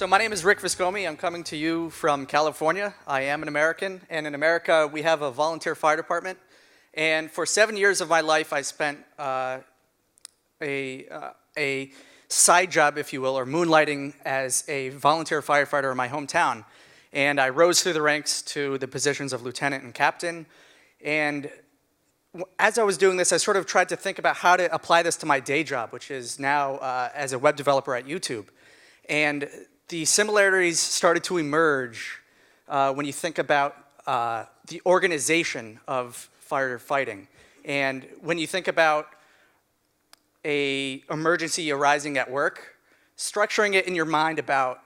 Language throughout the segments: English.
So my name is Rick Viscomi. I'm coming to you from California. I am an American, and in America we have a volunteer fire department. And for 7 years of my life, I spent a side job, if you will, or moonlighting as a volunteer firefighter in my hometown. And I rose through the ranks to the positions of lieutenant and captain. And as I was doing this, I sort of tried to think about how to apply this to my day job, which is now as a web developer at YouTube. And the similarities started to emerge when you think about the organization of firefighting. And when you think about an emergency arising at work, structuring it in your mind about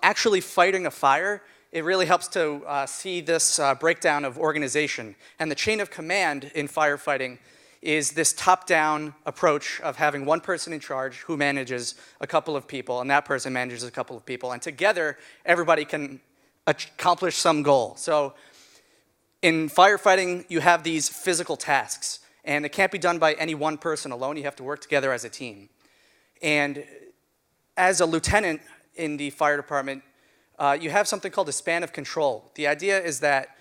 actually fighting a fire, it really helps to see this breakdown of organization. And the chain of command in firefighting is this top-down approach of having one person in charge who manages a couple of people, and that person manages a couple of people. And together, everybody can accomplish some goal. So in firefighting, you have these physical tasks, and it can't be done by any one person alone. You have to work together as a team. And as a lieutenant in the fire department, you have something called a span of control. The idea is that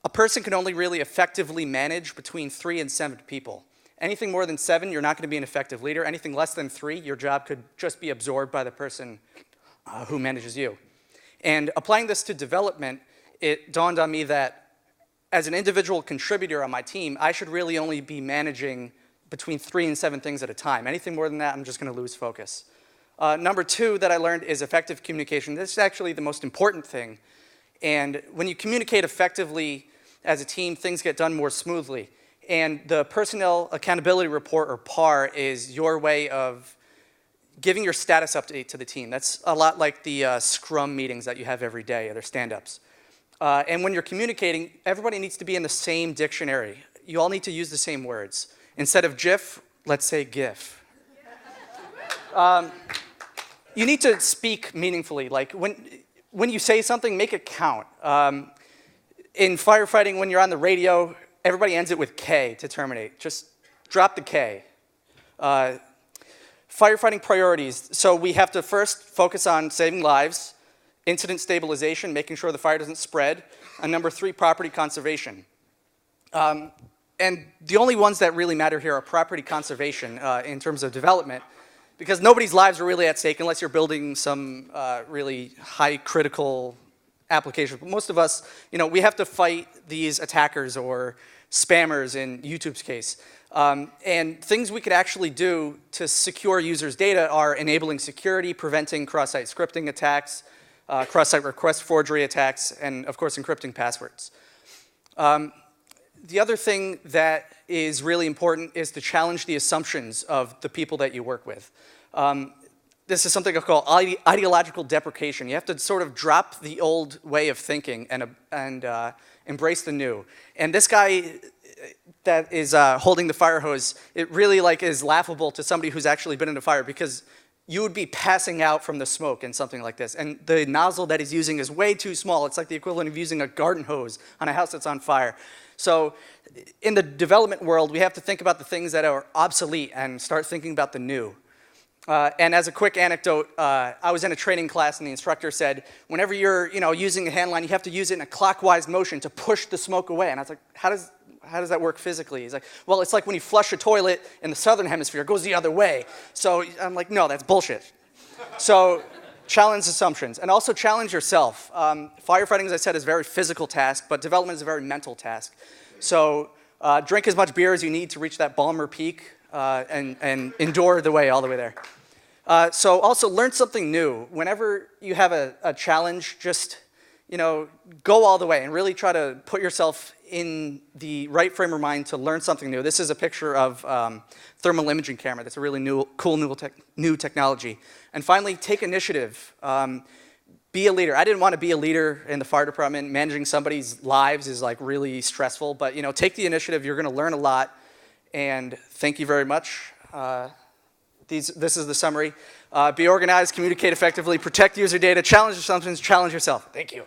a person can only really effectively manage between 3 and 7 people. Anything more than 7, you're not going to be an effective leader. Anything less than 3, your job could just be absorbed by the person who manages you. And applying this to development, it dawned on me that as an individual contributor on my team, I should really only be managing between 3 and 7 things at a time. Anything more than that, I'm just going to lose focus. Number 2 that I learned is effective communication. This is actually the most important thing. And when you communicate effectively as a team, things get done more smoothly. And the Personnel Accountability Report, or PAR, is your way of giving your status update to the team. That's a lot like the Scrum meetings that you have every day, or their stand-ups. And when you're communicating, everybody needs to be in the same dictionary. You all need to use the same words. Instead of GIF, let's say GIF. You need to speak meaningfully. Like when you say something, make it count. In firefighting, when you're on the radio, everybody ends it with K to terminate. Just drop the K. Firefighting priorities. So we have to first focus on saving lives, incident stabilization, making sure the fire doesn't spread, and number 3, property conservation. And the only ones that really matter here are property conservation in terms of development, because nobody's lives are really at stake unless you're building some really high critical application. But most of us, we have to fight these attackers or spammers in YouTube's case. And things we could actually do to secure users' data are enabling security, preventing cross-site scripting attacks, cross-site request forgery attacks, and of course encrypting passwords. The other thing that is really important is to challenge the assumptions of the people that you work with. This is something I call ideological deprecation. You have to sort of drop the old way of thinking and embrace the new. And this guy that is holding the fire hose, it really is laughable to somebody who's actually been in a fire, because you would be passing out from the smoke in something like this. And the nozzle that he's using is way too small. It's like the equivalent of using a garden hose on a house that's on fire. So in the development world, we have to think about the things that are obsolete and start thinking about the new. And as a quick anecdote, I was in a training class and the instructor said, whenever you're using a hand line, you have to use it in a clockwise motion to push the smoke away. And I was like, how does that work physically? He's like, well, it's like when you flush a toilet in the southern hemisphere, it goes the other way. So I'm like, no, that's bullshit. So challenge assumptions, and also challenge yourself. Firefighting, as I said, is a very physical task, but development is a very mental task. So drink as much beer as you need to reach that Balmer peak and endure the way all the way there. So also learn something new. Whenever you have a challenge, just go all the way and really try to put yourself in the right frame of mind to learn something new. This is a picture of thermal imaging camera. That's a really cool new technology. And finally, take initiative. Be a leader. I didn't want to be a leader in the fire department. Managing somebody's lives is really stressful. But take the initiative. You're going to learn a lot. And thank you very much. This is the summary. Be organized, communicate effectively, protect user data, challenge assumptions, challenge yourself. Thank you.